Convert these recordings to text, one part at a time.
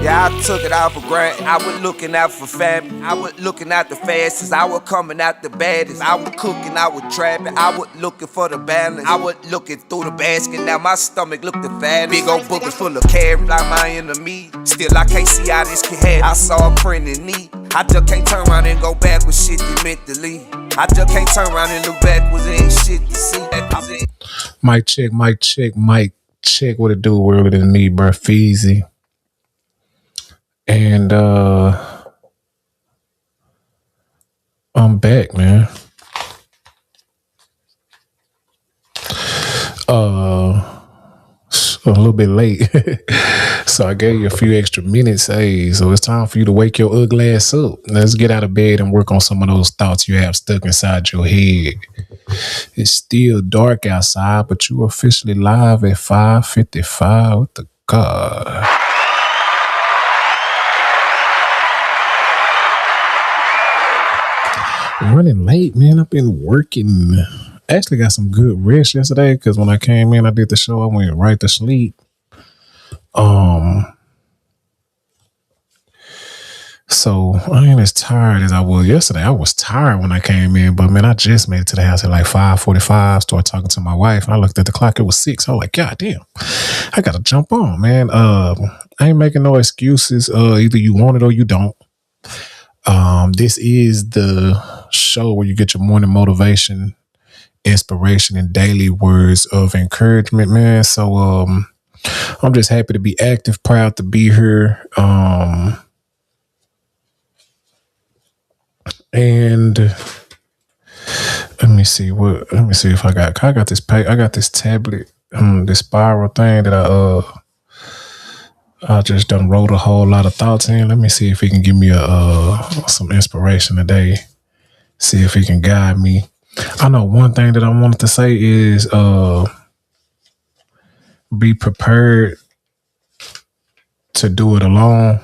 Yeah, I took it out for granted. I was looking out for family. I was looking out the fastest. I was coming out the baddest. I was cooking, I was trapping. I was looking for the balance. I was looking through the basket. Now my stomach looked the fat. Big old bookers full of carrots, like my enemy. Still, I can't see how this can happen. I saw a print in need. I just can't turn around and go back with shit that meant to leave. I just can't turn around and look back with ain't shit to see. Mic check, mic check, mic check. What it do? World than me, BearFeezie. And I'm back, man. A little bit late. So I gave you a few extra minutes. Hey, so it's time for you to wake your ugly ass up. Let's get out of bed and work on some of those thoughts you have stuck inside your head. It's still dark outside, but you officially live at 5:55. What the God? Running late, man. I've been working. Actually got some good rest yesterday because when I came in, I did the show. I went right to sleep. So I ain't as tired as I was yesterday. I was tired when I came in, but man, I just made it to the house at like 5:45. Started talking to my wife, and I looked at the clock. It was 6. I was like, God damn, I gotta jump on, man. I ain't making no excuses. Either you want it or you don't. This is the show where you get your morning motivation, inspiration, and daily words of encouragement, man. So I'm just happy to be active, proud to be here. And let me see if I got this tablet, this spiral thing that I just done wrote a whole lot of thoughts in. Let me see if he can give me some inspiration today. See if he can guide me. I know one thing that I wanted to say is be prepared to do it alone.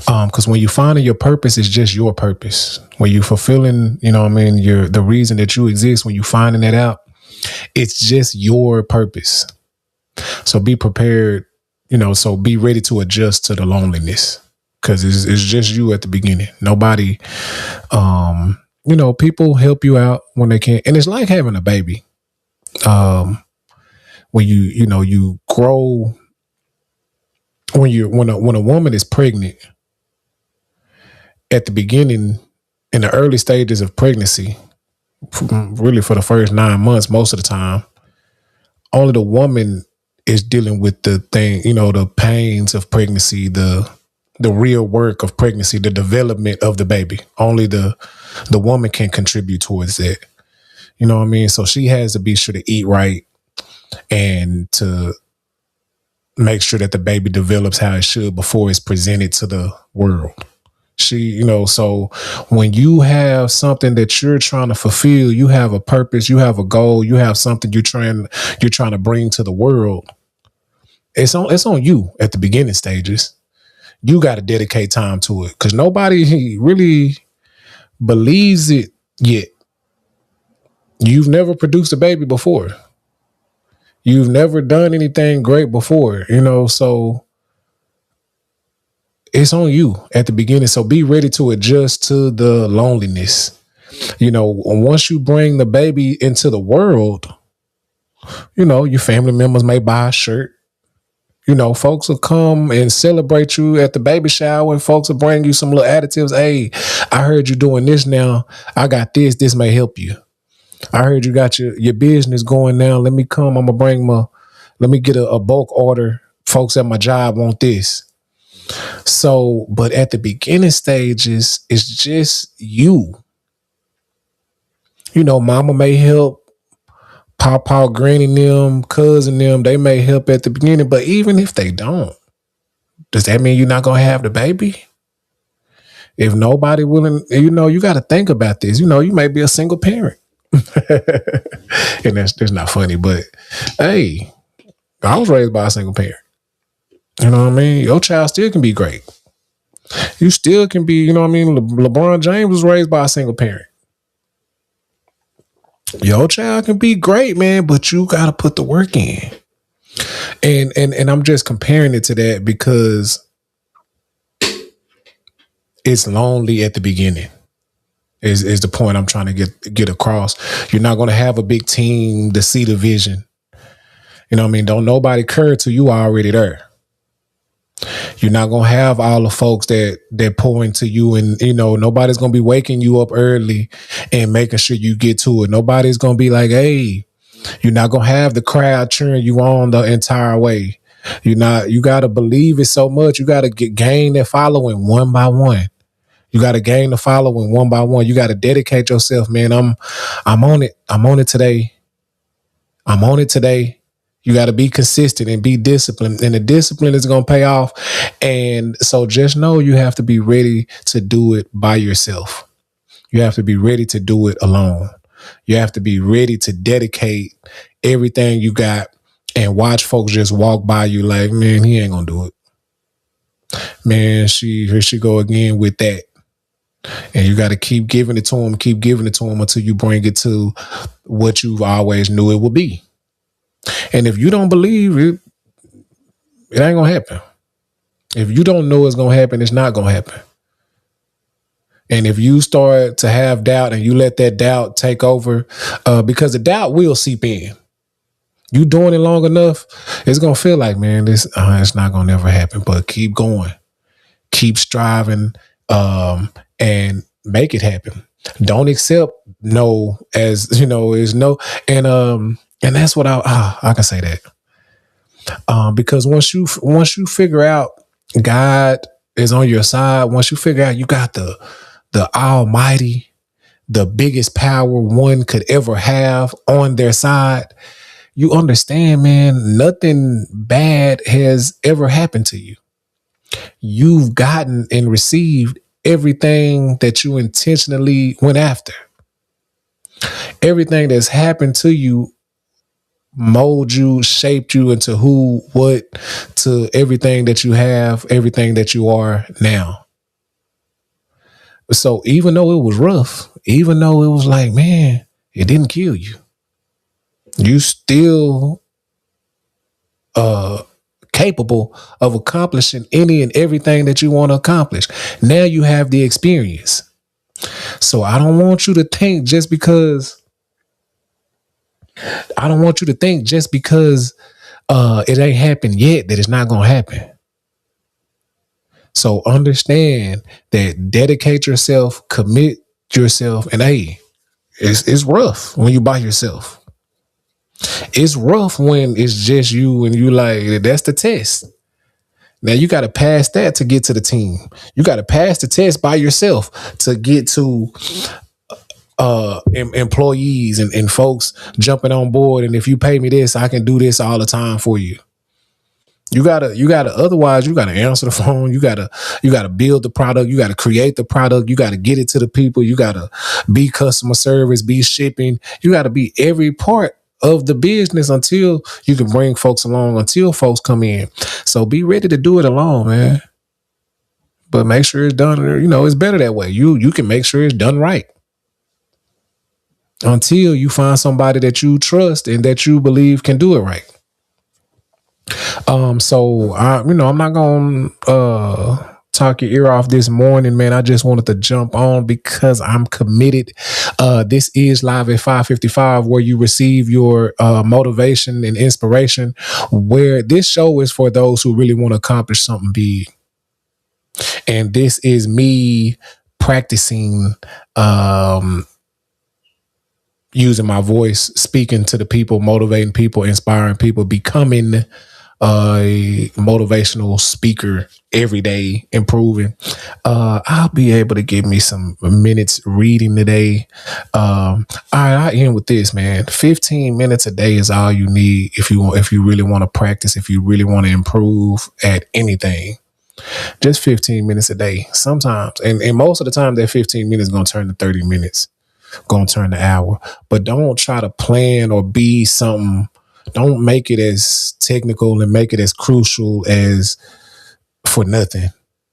Because when you finding your purpose, it's just your purpose. When you fulfilling, you know what I mean, the reason that you exist, when you finding that out, it's just your purpose. So be prepared, so be ready to adjust to the loneliness because it's just you at the beginning. Nobody, people help you out when they can. And it's like having a baby. When you grow, when a woman is pregnant, at the beginning, in the early stages of pregnancy, really for the first 9 months, most of the time, only the woman is dealing with the thing, the pains of pregnancy, the real work of pregnancy, the development of the baby. Only the woman can contribute towards that. You know what I mean? So she has to be sure to eat right and to make sure that the baby develops how it should before it's presented to the world. So when you have something that you're trying to fulfill, you have a purpose, you have a goal, you have something you're trying to bring to the world. It's on you at the beginning stages. You got to dedicate time to it because nobody really believes it yet. You've never produced a baby before. You've never done anything great before, so it's on you at the beginning. So be ready to adjust to the loneliness. Once you bring the baby into the world, your family members may buy a shirt. Folks will come and celebrate you at the baby shower and folks will bring you some little additives. Hey, I heard you doing this now. I got this. This may help you. I heard you got your business going now. Let me come. Let me get a bulk order. Folks at my job want this. So, but at the beginning stages, it's just you. Mama may help. Papa, granny, them, cousin, them, they may help at the beginning. But even if they don't, does that mean you're not going to have the baby? If nobody willing, you got to think about this. You may be a single parent. And that's not funny, but hey, I was raised by a single parent. You know what I mean? Your child still can be great. You still can be, you know what I mean? LeBron James was raised by a single parent. Your child can be great, man, but you gotta put the work in. And I'm just comparing it to that because it's lonely at the beginning. Is the point I'm trying to get across. You're not gonna have a big team to see the vision. You know what I mean? Don't nobody care till you are already there. You're not gonna have all the folks that pour into you, and nobody's gonna be waking you up early and making sure you get to it. Nobody's gonna be like, hey, you're not gonna have the crowd cheering you on the entire way. You gotta believe it so much. You gotta gain that following one by one. You gotta gain the following one by one. You gotta dedicate yourself, man. I'm on it. I'm on it today. I'm on it today. You got to be consistent and be disciplined, and the discipline is going to pay off. And so just know you have to be ready to do it by yourself. You have to be ready to do it alone. You have to be ready to dedicate everything you got and watch folks just walk by you like, man, he ain't going to do it. Man, here she go again with that. And you got to keep giving it to him until you bring it to what you've always knew it would be. And if you don't believe it, it ain't gonna happen. If you don't know it's gonna happen, it's not gonna happen. And if you start to have doubt and you let that doubt take over, because the doubt will seep in. You doing it long enough, it's gonna feel like, man, this it's not gonna never happen. But keep going, keep striving, and make it happen. Don't accept no as is no, and that's what I can say that. Because once you figure out God is on your side, once you figure out you got the Almighty, the biggest power one could ever have on their side, you understand, man, nothing bad has ever happened to you. You've gotten and received everything that you intentionally went after. Everything that's happened to you mold you, shaped you into who, what, to everything that you have, everything that you are now. So even though it was rough, even though it was like, man, it didn't kill you, you still capable of accomplishing any and everything that you want to accomplish. Now you have the experience. So I don't want you to think just because it ain't happened yet that it's not gonna happen. So understand that, dedicate yourself, commit yourself, and hey, it's rough when you by yourself. It's rough when it's just you and you like, that's the test. Now you got to pass that to get to the team. You got to pass the test by yourself to get to employees and folks jumping on board. And if you pay me this, I can do this all the time for you. You gotta, otherwise you gotta answer the phone. You gotta build the product. You gotta create the product. You gotta get it to the people. You gotta be customer service, be shipping. You gotta be every part of the business until you can bring folks along, until folks come in. So be ready to do it alone, man. But make sure it's done. It's better that way. You can make sure it's done right until you find somebody that you trust and that you believe can do it right. So I'm not gonna talk your ear off this morning, man. I just wanted to jump on because I'm committed. This is Live at 5:55, where you receive your motivation and inspiration, where this show is for those who really want to accomplish something big. And this is me practicing using my voice, speaking to the people, motivating people, inspiring people, becoming a motivational speaker every day, improving. I'll be able to give me some minutes reading today. All right, I end with this, man. 15 minutes a day is all you need if you really want to practice, if you really want to improve at anything. Just 15 minutes a day. Sometimes, and most of the time, that 15 minutes is going to turn to 30 minutes, going to turn to hour. But don't try to plan or be something. Don't make it as technical and make it as crucial as for nothing.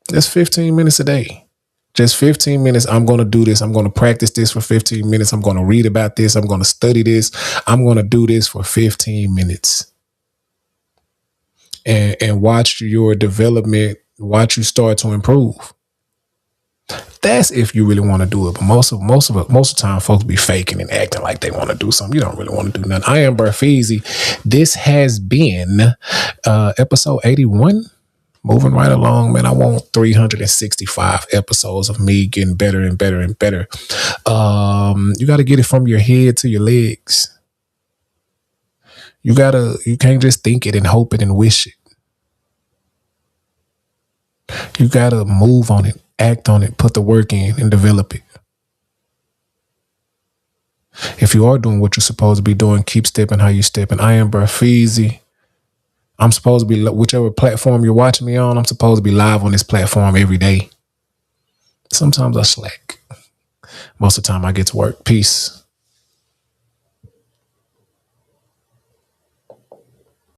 That's 15 minutes a day. Just 15 minutes. I'm going to do this. I'm going to practice this for 15 minutes. I'm going to read about this. I'm going to study this. I'm going to do this for 15 minutes. And watch your development, watch you start to improve. That's if you really want to do it. But most of the time, folks be faking and acting like they want to do something. You don't really want to do nothing. I am BearFeezie. This has been episode 81. Moving right along, man. I want 365 episodes of me getting better and better and better. You got to get it from your head to your legs. You can't just think it and hope it and wish it. You got to move on it, act on it, put the work in and develop it. If you are doing what you're supposed to be doing, keep stepping how you stepping. I am BearFeezie. I'm supposed to be, whichever platform you're watching me on, I'm supposed to be live on this platform every day. Sometimes I slack. Most of the time I get to work. Peace.